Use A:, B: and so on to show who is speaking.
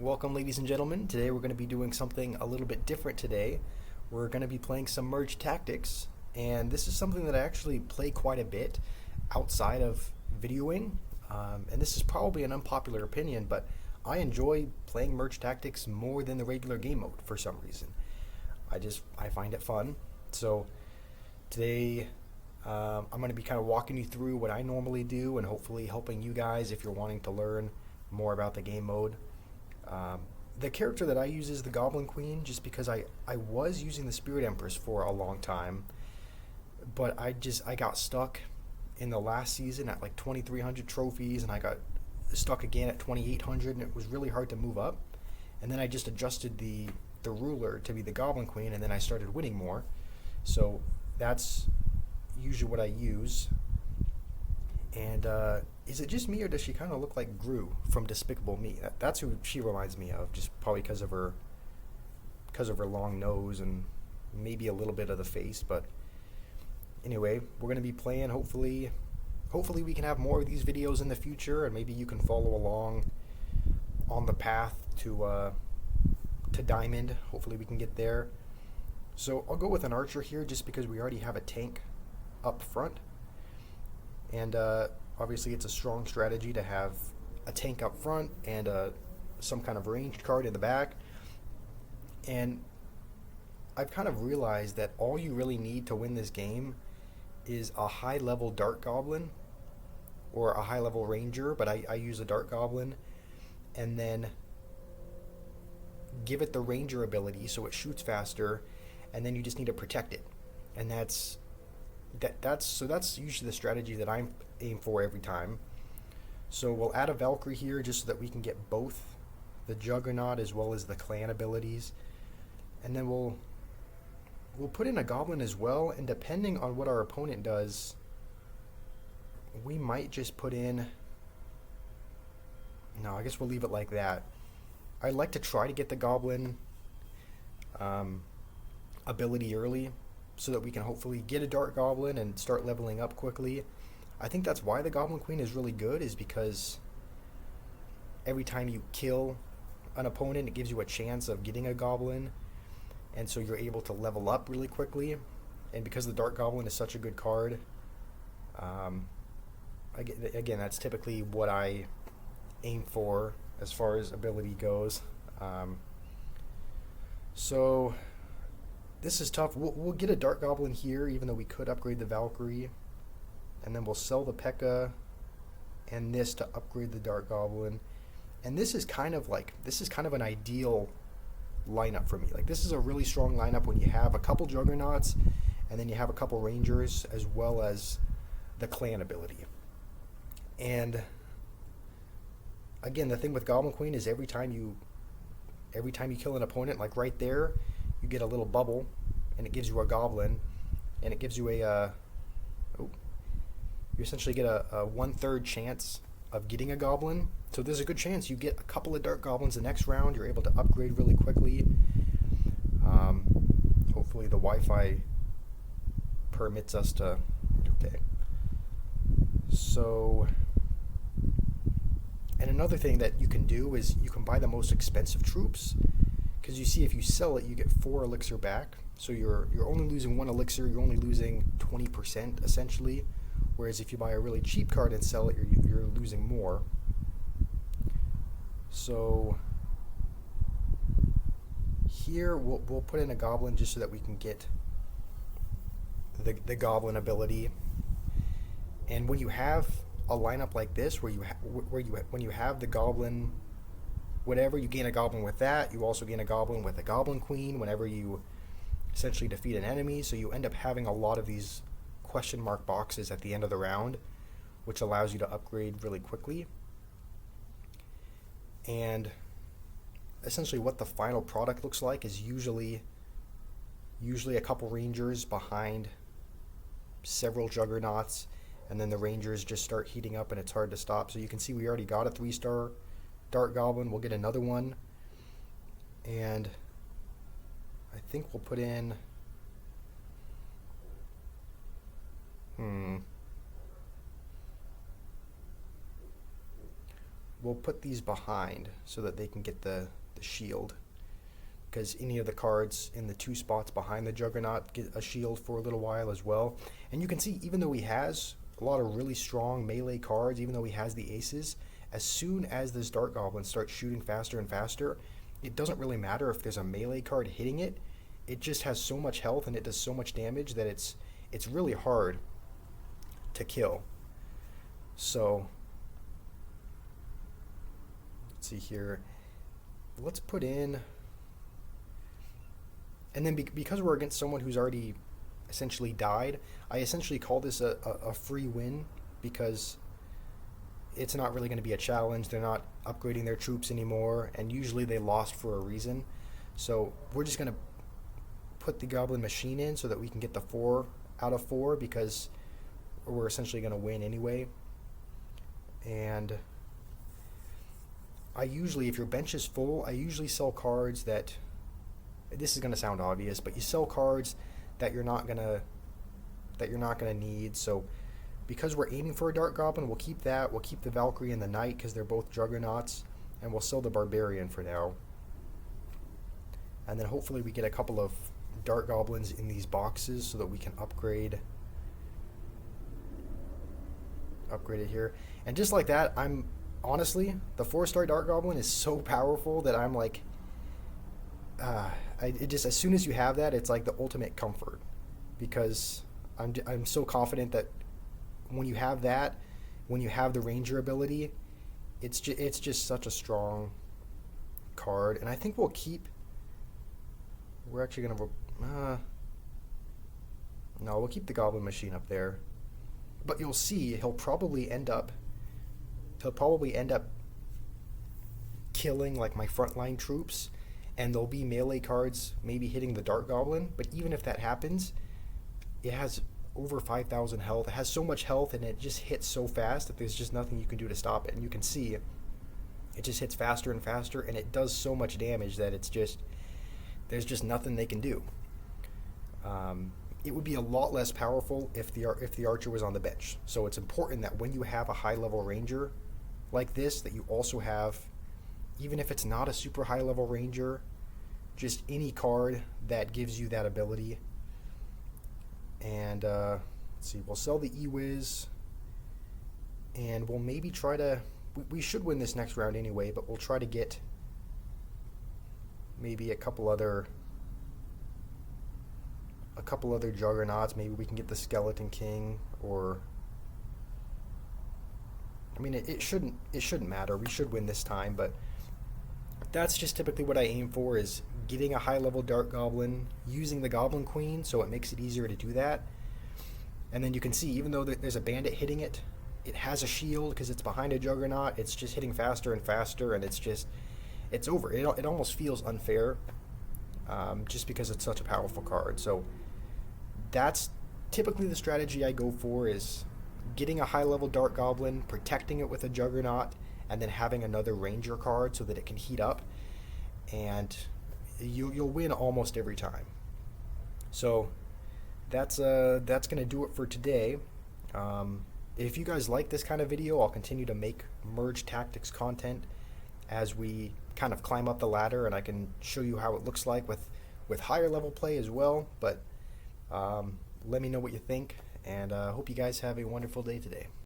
A: Welcome, ladies and gentlemen. Today we're going to be doing something a little bit different today. We're going to be playing some merge tactics, and this is something that I actually play quite a bit outside of videoing. And this is probably an unpopular opinion, but I enjoy playing merge tactics more than the regular game mode for some reason. I find it fun. So today I'm going to be kind of walking you through what I normally do and hopefully helping you guys if you're wanting to learn more about the game mode. The character that I use is the Goblin Queen, just because I was using the Spirit Empress for a long time, but I got stuck in the last season at like 2,300 trophies, and I got stuck again at 2,800, and it was really hard to move up. And then I just adjusted the ruler to be the Goblin Queen, and then I started winning more. So that's usually what I use. And is it just me, or does she kind of look like Gru from Despicable Me? That's who she reminds me of, just probably because of her long nose and maybe a little bit of the face. But anyway, we're gonna be playing. Hopefully we can have more of these videos in the future, and maybe you can follow along on the path to Diamond. Hopefully we can get there. So I'll go with an archer here, just because we already have a tank up front. And obviously it's a strong strategy to have a tank up front and some kind of ranged card in the back. And I've kind of realized that all you really need to win this game is a high level Dart Goblin or a high level Ranger, but I use a Dart Goblin, and then give it the Ranger ability so it shoots faster, and then you just need to protect it. And that's usually the strategy that I aim for every time. So we'll add a Valkyrie here just so that we can get both the Juggernaut as well as the clan abilities, and then we'll put in a Goblin as well. And depending on what our opponent does, we might just put in. No, I guess we'll leave it like that. I'd like to try to get the Goblin ability early, so that we can hopefully get a Dart Goblin and start leveling up quickly. I think that's why the Goblin Queen is really good, is because every time you kill an opponent, it gives you a chance of getting a Goblin, and so you're able to level up really quickly. And because the Dart Goblin is such a good card, again, that's typically what I aim for as far as ability goes. So this is tough. We'll get a Dart Goblin here, even though we could upgrade the Valkyrie. And then we'll sell the P.E.K.K.A. and this to upgrade the Dart Goblin. And this is kind of an ideal lineup for me. Like, this is a really strong lineup when you have a couple Juggernauts, and then you have a couple Rangers, as well as the clan ability. And again, the thing with Goblin Queen is every time you kill an opponent, like right there, you get a little bubble, and it gives you a Goblin, and it gives you you essentially get a 1/3 chance of getting a Goblin. So there's a good chance you get a couple of Dart Goblins the next round. You're able to upgrade really quickly. Hopefully the Wi-Fi permits us to. Okay. So, and another thing that you can do is you can buy the most expensive troops, because you see if you sell it, you get 4 elixir back. So you're only losing 1 elixir. You're only losing 20% essentially. Whereas if you buy a really cheap card and sell it, you're losing more. So here we'll put in a Goblin just so that we can get the Goblin ability. And when you have a lineup like this, when you have the Goblin, whatever, you gain a Goblin with that. You also gain a Goblin with a Goblin Queen whenever you essentially defeat an enemy. So you end up having a lot of these question mark boxes at the end of the round, which allows you to upgrade really quickly. And essentially what the final product looks like is usually a couple Rangers behind several Juggernauts, and then the Rangers just start heating up and it's hard to stop. So you can see we already got a 3-star Dart Goblin. We'll get another one, and I think we'll put in we'll put these behind so that they can get the shield, because any of the cards in the two spots behind the Juggernaut get a shield for a little while as well. And you can see, even though he has a lot of really strong melee cards, even though he has the aces, as soon as this Dart Goblin starts shooting faster and faster, it doesn't really matter if there's a melee card hitting it. It just has so much health and it does so much damage that it's really hard to kill. So let's see here. Let's put in, and then because we're against someone who's already essentially died, I essentially call this a free win, because it's not really going to be a challenge. They're not upgrading their troops anymore, and usually they lost for a reason. So we're just going to put the Goblin Machine in so that we can get the 4 out of 4, because we're essentially going to win anyway. And I usually, if your bench is full, I usually sell cards that, this is going to sound obvious, but you sell cards that you're not going to need. So because we're aiming for a Dart Goblin, we'll keep that. We'll keep the Valkyrie and the Knight because they're both Juggernauts, and we'll sell the Barbarian for now. And then hopefully we get a couple of Dart Goblins in these boxes so that we can upgrade it here. And just like that, I'm honestly, the 4-star Dart Goblin is so powerful that I'm like, it just, as soon as you have that, it's like the ultimate comfort, because I'm so confident that when you have that, when you have the Ranger ability, it's just such a strong card. And I think we're actually gonna no, we'll keep the Goblin Machine up there, but you'll see he'll probably end up killing like my frontline troops, and there'll be melee cards maybe hitting the Dart Goblin. But even if that happens, it has over 5,000 health. It has so much health, and it just hits so fast that there's just nothing you can do to stop it. And you can see it just hits faster and faster, and it does so much damage that there's just nothing they can do. It would be a lot less powerful if the archer was on the bench. So it's important that when you have a high level ranger like this, that you also have, even if it's not a super high level ranger, just any card that gives you that ability. And let's see, we'll sell the E-Wiz, and we'll maybe try to, we should win this next round anyway, but we'll try to get maybe a couple other Juggernauts. Maybe we can get the Skeleton King, or, I mean, it shouldn't matter. We should win this time, but that's just typically what I aim for, is getting a high level Dart Goblin, using the Goblin Queen, so it makes it easier to do that. And then you can see, even though there's a bandit hitting it, it has a shield because it's behind a Juggernaut. It's just hitting faster and faster, and it's over. It almost feels unfair, just because it's such a powerful card. So that's typically the strategy I go for, is getting a high level Dart Goblin, protecting it with a Juggernaut, and then having another Ranger card so that it can heat up, and you'll win almost every time. So that's gonna do it for today. If you guys like this kind of video, I'll continue to make Merge Tactics content as we kind of climb up the ladder, and I can show you how it looks like with higher level play as well. But let me know what you think, and hope you guys have a wonderful day today.